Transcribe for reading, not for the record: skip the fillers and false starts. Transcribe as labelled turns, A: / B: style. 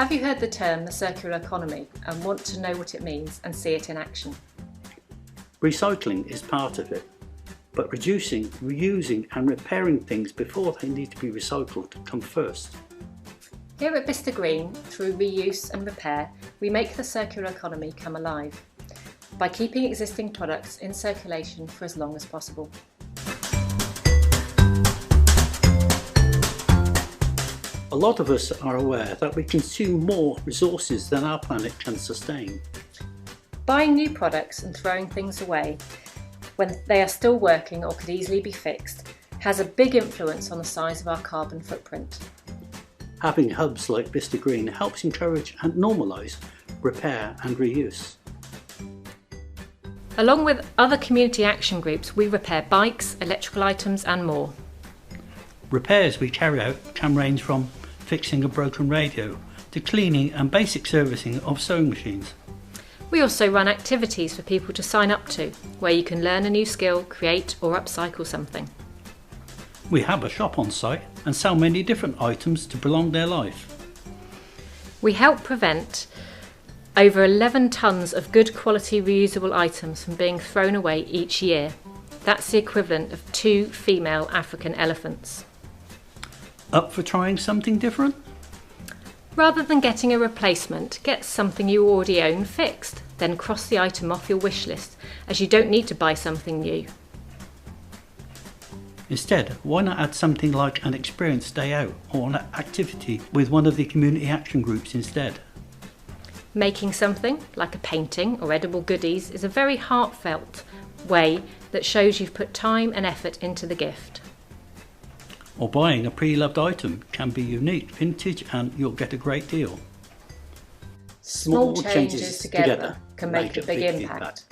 A: Have you heard the term the circular economy and want to know what it means and see it in action?
B: Recycling is part of it, but reducing, reusing and repairing things before they need to be recycled come first.
A: Here at Bicester Green, through reuse and repair, we make the circular economy come alive by keeping existing products in circulation for as long as possible.
B: A lot of us are aware that we consume more resources than our planet can sustain.
A: Buying new products and throwing things away when they are still working or could easily be fixed has a big influence on the size of our carbon footprint.
B: Having hubs like Bicester Green helps encourage and normalise repair and reuse.
A: Along with other community action groups, we repair bikes, electrical items and more.
B: Repairs we carry out can range from fixing a broken radio to cleaning and basic servicing of sewing machines.
A: We also run activities for people to sign up to, where you can learn a new skill, create or upcycle something.
B: We have a shop on site and sell many different items to prolong their life.
A: We help prevent over 11 tonnes of good quality reusable items from being thrown away each year. That's the equivalent of 2 female African elephants.
B: Up for trying something different?
A: Rather than getting a replacement, get something you already own fixed, then cross the item off your wish list, as you don't need to buy something new.
B: Instead, why not add something like an experience day out or an activity with one of the community action groups instead?
A: Making something, like a painting or edible goodies, is a very heartfelt way that shows you've put time and effort into the gift.
B: Or buying a pre-loved item can be unique, vintage and you'll get a great deal.
A: Small changes together can make a big impact.